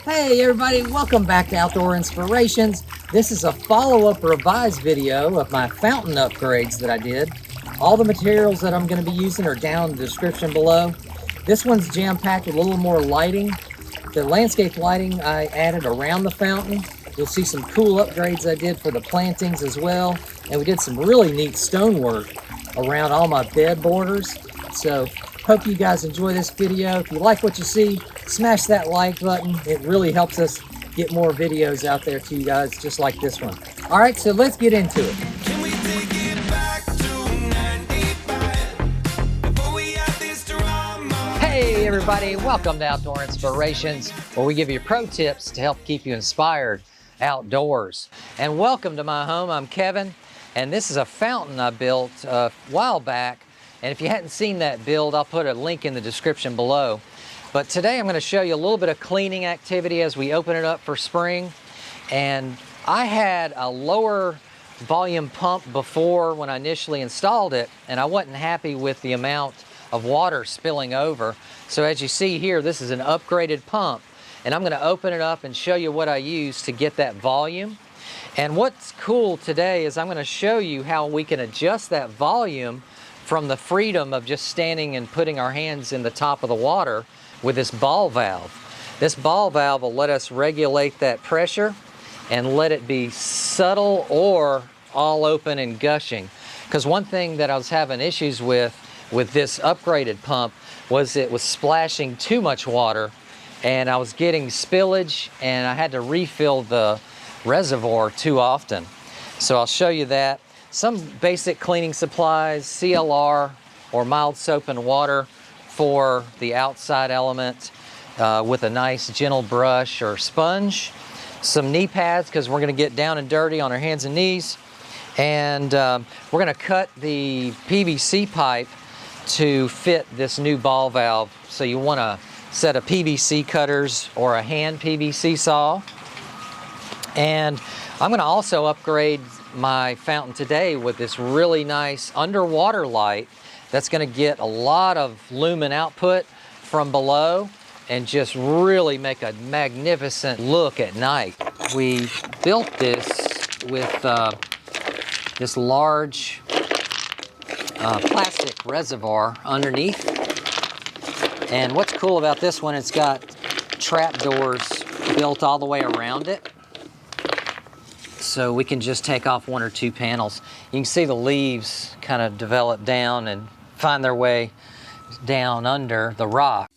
Hey everybody, welcome back to Outdoor Inspirations. This is a follow-up revised video of my fountain upgrades that I did. All the materials that I'm going to be using are down in the description below. This one's jam-packed with a little more lighting. The landscape lighting I added around the fountain. You'll see some cool upgrades I did for the plantings as well. And we did some really neat stonework around all my bed borders. So hope you guys enjoy this video. If you like what you see, smash that like button. It really helps us get more videos out there to you guys just like this one. All right, so let's get into it. Can we take it back to 95 before we had this drama? Hey everybody, welcome to Outdoor Inspirations, where we give you pro tips to help keep you inspired outdoors. And welcome to my home. I'm Kevin, and this is a fountain I built a while back. And if you hadn't seen that build, I'll put a link in the description below. But today I'm going to show you a little bit of cleaning activity as we open it up for spring. And I had a lower volume pump before when I initially installed it, and I wasn't happy with the amount of water spilling over. So as you see here, this is an upgraded pump, and I'm going to open it up and show you what I use to get that volume. And what's cool today is I'm going to show you how we can adjust that volume from the freedom of just standing and putting our hands in the top of the water with this ball valve. This ball valve will let us regulate that pressure and let it be subtle or all open and gushing. Because one thing that I was having issues with this upgraded pump was it was splashing too much water, and I was getting spillage, and I had to refill the reservoir too often. So I'll show you that. Some basic cleaning supplies, CLR or mild soap and water for the outside element with a nice gentle brush or sponge. Some knee pads because we're going to get down and dirty on our hands and knees. And we're going to cut the PVC pipe to fit this new ball valve. So you want a set of PVC cutters or a hand PVC saw. And I'm going to also upgrade my fountain today with this really nice underwater light that's going to get a lot of lumen output from below and just really make a magnificent look at night. We built this with this large plastic reservoir underneath. And what's cool about this one, it's got trap doors built all the way around it. So we can just take off one or two panels. You can see the leaves kind of develop down and find their way down under the rock.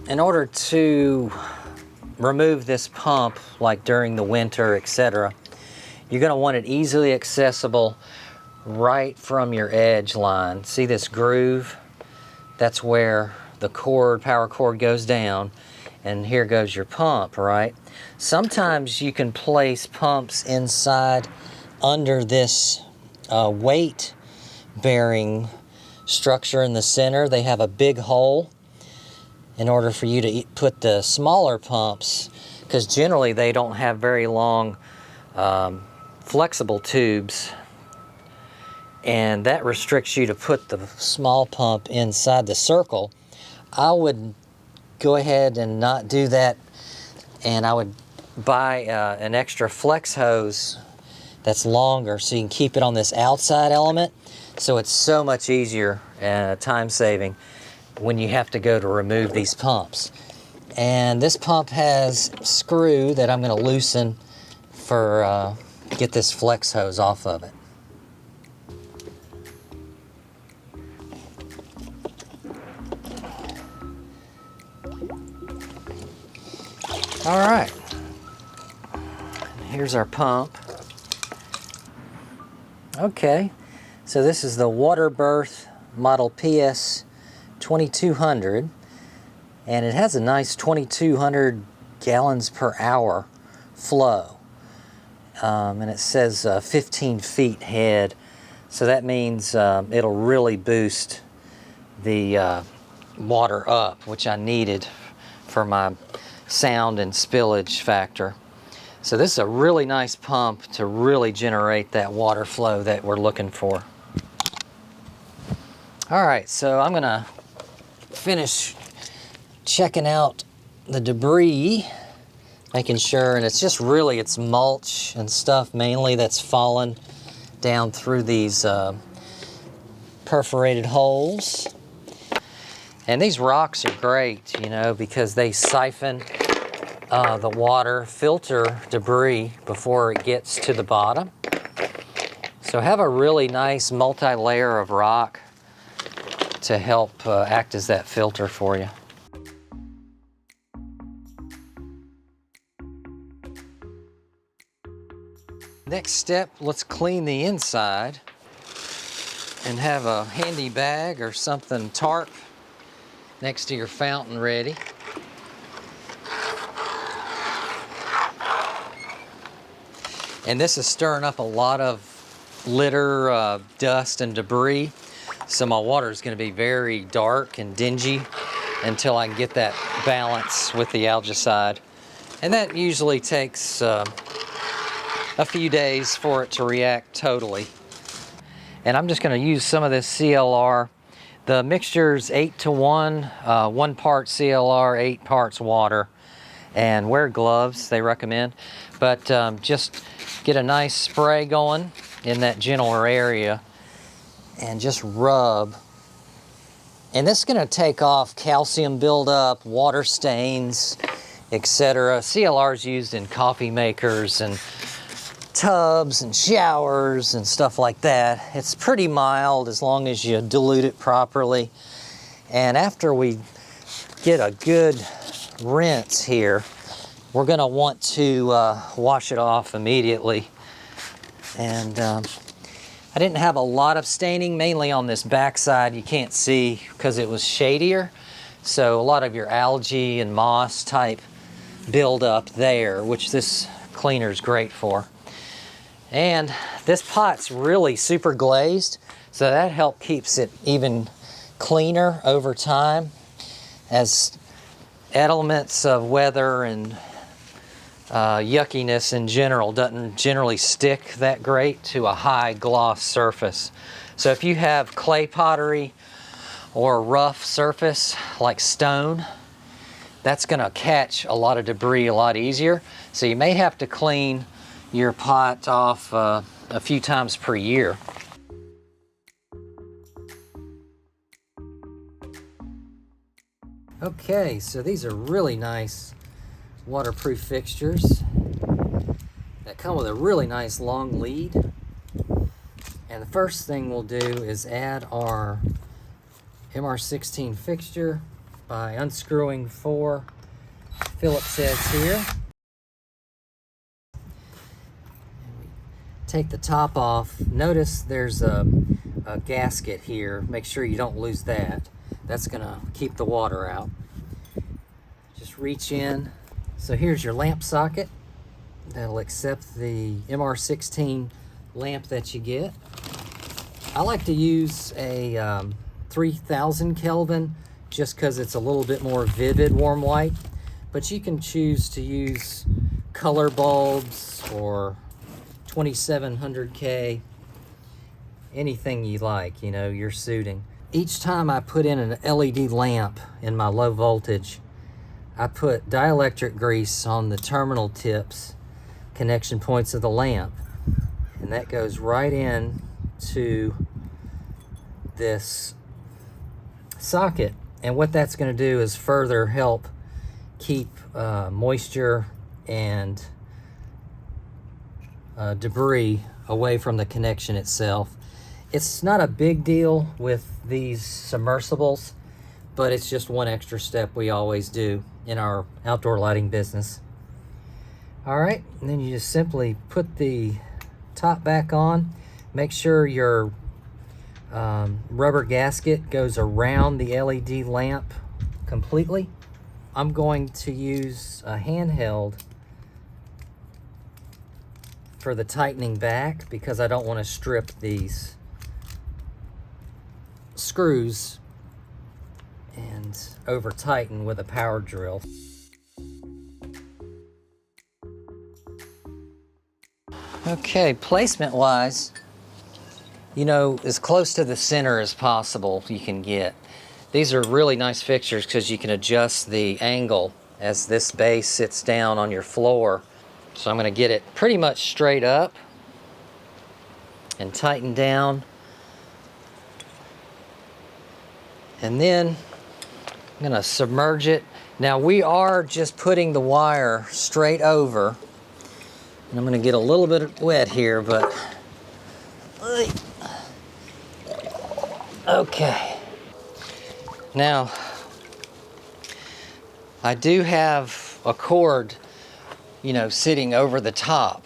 In order to remove this pump, like during the winter, etc., you're going to want it easily accessible right from your edge line. See this groove? That's where the cord, power cord goes down, and here goes your pump, right? Sometimes you can place pumps inside under this weight bearing structure in the center. They have a big hole in order for you to put the smaller pumps, because generally they don't have very long flexible tubes, and that restricts you to put the small pump inside the circle. I would go ahead and not do that, and I would buy an extra flex hose that's longer so you can keep it on this outside element. So it's so much easier and time saving when you have to go to remove these pumps. And this pump has a screw that I'm going to loosen for get this flex hose off of it. All right, here's our pump. Okay, so this is the Waterbirth model PS 2200, and it has a nice 2200 gallons per hour flow. And it says 15 feet head, so that means it'll really boost the water up, which I needed for my sound and spillage factor. So this is a really nice pump to really generate that water flow that we're looking for. All right, so I'm gonna finish checking out the debris, making sure, and it's just really, it's mulch and stuff mainly that's fallen down through these perforated holes. And these rocks are great, you know, because they siphon the water, filter debris before it gets to the bottom. So have a really nice multi-layer of rock to help act as that filter for you. Next step, let's clean the inside and have a handy bag or something tarp next to your fountain ready. And this is stirring up a lot of litter, dust and debris. So my water is going to be very dark and dingy until I can get that balance with the algicide. And that usually takes a few days for it to react totally. And I'm just going to use some of this CLR. The mixture's 8-to-1, 1 part CLR, 8 parts water. And wear gloves, they recommend. But just get a nice spray going in that gentler area and just rub. And this is going to take off calcium buildup, water stains, etc. CLR is used in coffee makers and tubs and showers and stuff like that. It's pretty mild as long as you dilute it properly. And after we get a good rinse here, we're going to want to wash it off immediately. And I didn't have a lot of staining, mainly on this backside. You can't see because it was shadier. So a lot of your algae and moss type buildup there, which this cleaner is great for. And this pot's really super glazed, so that helps keeps it even cleaner over time, as elements of weather and yuckiness in general doesn't generally stick that great to a high gloss surface. So if you have clay pottery or a rough surface like stone, that's going to catch a lot of debris a lot easier. So you may have to clean your pot off a few times per year. Okay, so these are really nice waterproof fixtures that come with a really nice long lead. And the first thing we'll do is add our MR16 fixture by unscrewing 4 Phillips heads here. Take the top off. Notice there's a gasket here. Make sure you don't lose that. That's gonna keep the water out. Just reach in. So here's your lamp socket. That'll accept the MR16 lamp that you get. I like to use a 3000 Kelvin just because it's a little bit more vivid warm light, but you can choose to use color bulbs or 2700K, anything you like, you know, you're suiting. Each time I put in an LED lamp in my low voltage, I put dielectric grease on the terminal tips, connection points of the lamp, and that goes right in to this socket. And what that's going to do is further help keep moisture and debris away from the connection itself. It's not a big deal with these submersibles, but it's just one extra step we always do in our outdoor lighting business. All right, and then you just simply put the top back on. Make sure your rubber gasket goes around the LED lamp completely. I'm going to use a handheld for the tightening back because I don't want to strip these screws and over tighten with a power drill. Okay, placement wise, you know, as close to the center as possible you can get. These are really nice fixtures because you can adjust the angle as this base sits down on your floor. So I'm going to get it pretty much straight up and tighten down. And then I'm going to submerge it. Now we are just putting the wire straight over. And I'm going to get a little bit wet here, but okay. Now, I do have a cord, you know, sitting over the top.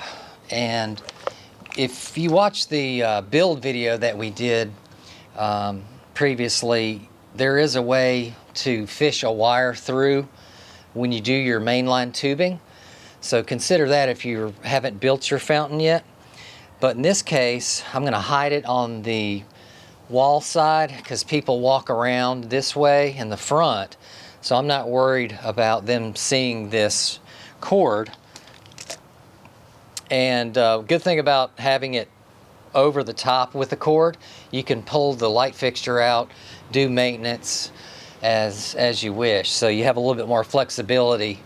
And if you watch the build video that we did previously, there is a way to fish a wire through when you do your mainline tubing. So consider that if you haven't built your fountain yet. But in this case, I'm going to hide it on the wall side because people walk around this way in the front. So I'm not worried about them seeing this cord. And good thing about having it over the top with the cord, you can pull the light fixture out, do maintenance as you wish. So you have a little bit more flexibility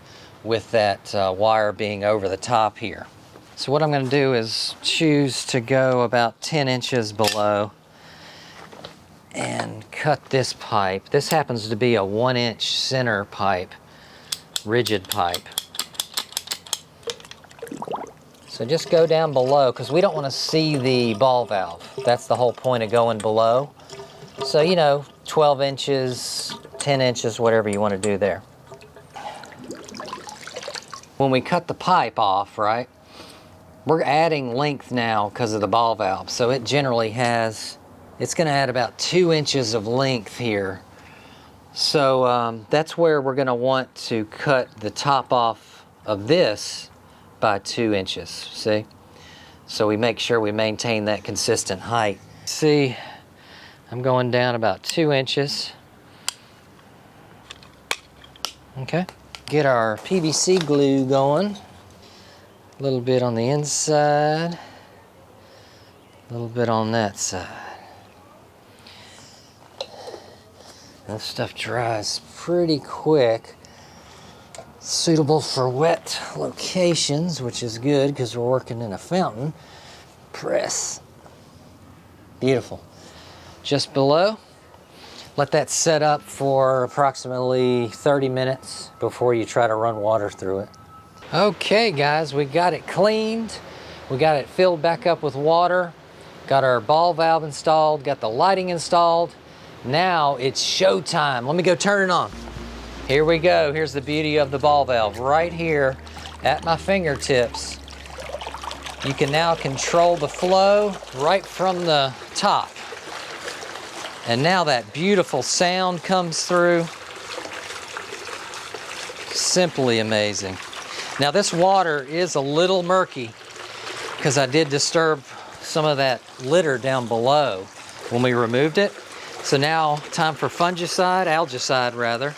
with that wire being over the top here. So what I'm going to do is choose to go about 10 inches below and cut this pipe. This happens to be a 1-inch center pipe, rigid pipe. So just go down below because we don't want to see the ball valve. That's the whole point of going below. So, you know, 12 inches, 10 inches, whatever you want to do there. When we cut the pipe off, right, we're adding length now because of the ball valve. So it generally has, it's going to add about 2 inches of length here. So that's where we're going to want to cut the top off of this by 2 inches, see? So we make sure we maintain that consistent height. See, I'm going down about 2 inches. Okay. Get our PVC glue going. A little bit on the inside, a little bit on that side. This stuff dries pretty quick. Suitable for wet locations, which is good because we're working in a fountain. Press. Beautiful. Just below. Let that set up for approximately 30 minutes before you try to run water through it. Okay guys, we got it cleaned. We got it filled back up with water. Got our ball valve installed, got the lighting installed. Now it's show time. Let me go turn it on. Here we go. Here's the beauty of the ball valve right here at my fingertips. You can now control the flow right from the top. And now that beautiful sound comes through. Simply amazing. Now this water is a little murky because I did disturb some of that litter down below when we removed it. So now time for fungicide, algicide rather.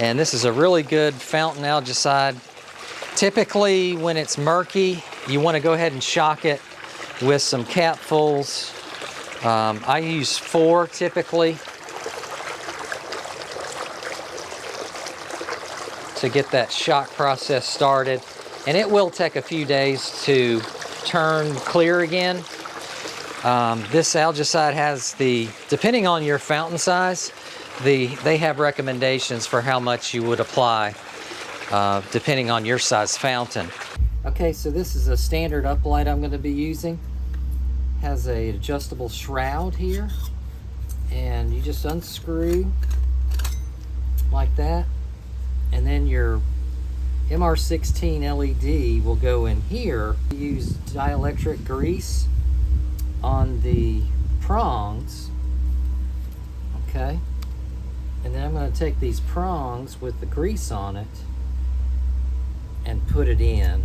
And this is a really good fountain algicide. Typically when it's murky, you want to go ahead and shock it with some capfuls. I use 4 typically to get that shock process started. And it will take a few days to turn clear again. This algicide has the, depending on your fountain size, they have recommendations for how much you would apply depending on your size fountain. Okay, so this is a standard uplight I'm going to be using. Has a adjustable shroud here, and you just unscrew like that, and then your MR16 LED will go in here. Use dielectric grease on the prongs, okay, and then I'm going to take these prongs with the grease on it and put it in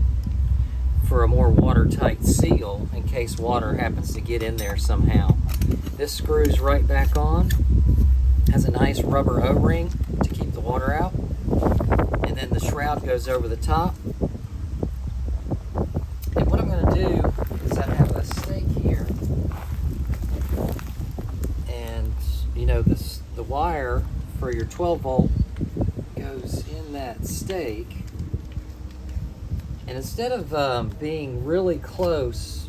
for a more watertight seal in case water happens to get in there somehow. This screws right back on, has a nice rubber O-ring to keep the water out, and then the shroud goes over the top. And what I'm going to do is I have a stake here, and you know the wire for your 12 volt goes in that stake. And instead of being really close,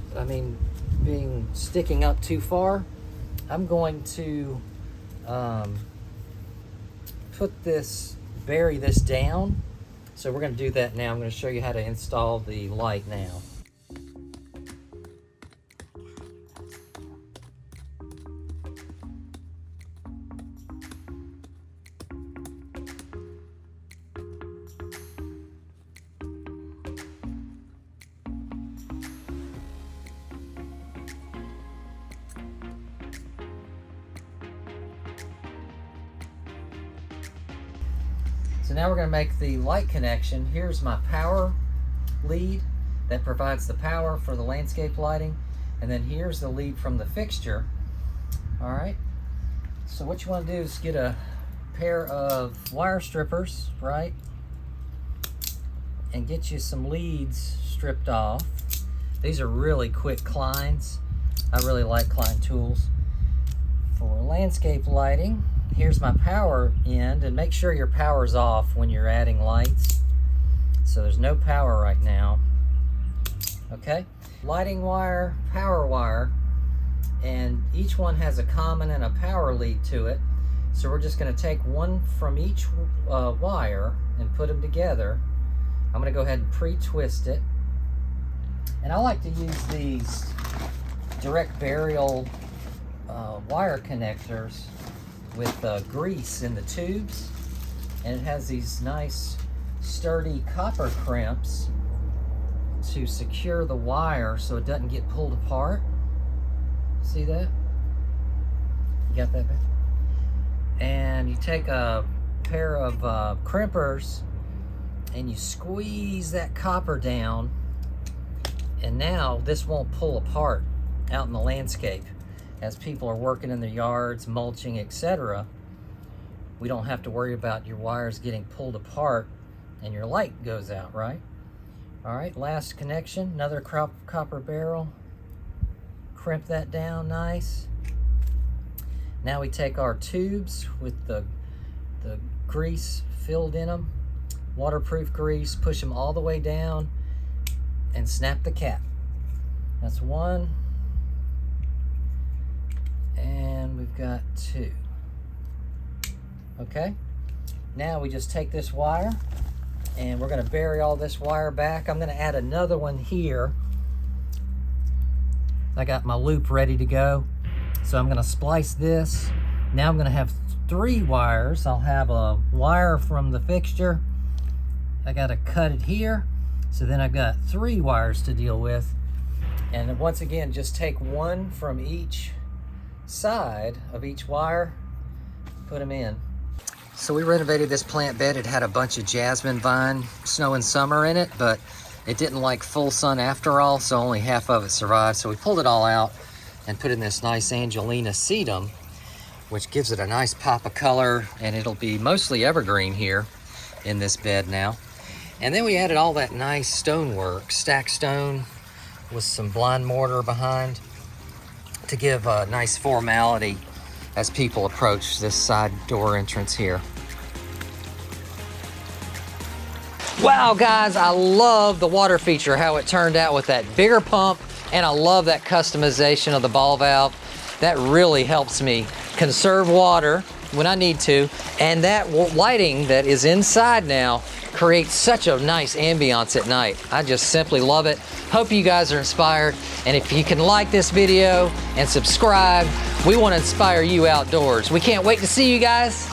sticking up too far, I'm going to bury this down. So we're going to do that now. I'm going to show you how to install the light now. So now we're going to make the light connection. Here's my power lead that provides the power for the landscape lighting. And then here's the lead from the fixture. All right. So what you want to do is get a pair of wire strippers, right? And get you some leads stripped off. These are really quick clines. I really like cline tools. For landscape lighting, here's my power end, and make sure your power's off when you're adding lights. So there's no power right now. Okay, lighting wire, power wire, and each one has a common and a power lead to it. So we're just going to take one from each wire and put them together. I'm going to go ahead and pre-twist it. And I like to use these direct burial wire connectors with grease in the tubes, and it has these nice sturdy copper crimps to secure the wire so it doesn't get pulled apart. See that? You got that back? And you take a pair of crimpers and you squeeze that copper down, and now this won't pull apart out in the landscape. As people are working in their yards, mulching, etc., we don't have to worry about your wires getting pulled apart and your light goes out, right? All right, last connection, another copper barrel. Crimp that down nice. Now we take our tubes with the grease filled in them, waterproof grease, push them all the way down and snap the cap. That's one. And we've got two. Okay, now we just take this wire and we're going to bury all this wire back. I'm going to add another one here. I got my loop ready to go, so I'm going to splice this. Now I'm going to have 3 wires. I'll have a wire from the fixture. I got to cut it here, so then I've got 3 wires to deal with. And once again, just take one from each side of each wire, put them in. So we renovated this plant bed. It had a bunch of jasmine vine, snow and summer in it, but it didn't like full sun after all, so only half of it survived. So we pulled it all out and put in this nice Angelina sedum, which gives it a nice pop of color, and it'll be mostly evergreen here in this bed now. And then we added all that nice stonework, stacked stone with some blind mortar behind, to give a nice formality as people approach this side door entrance here. Wow, guys, I love the water feature, how it turned out with that bigger pump, and I love that customization of the ball valve. That really helps me conserve water when I need to, and that lighting that is inside now creates such a nice ambiance at night. I just simply love it. Hope you guys are inspired, and if you can like this video and subscribe, we want to inspire you outdoors. We can't wait to see you guys.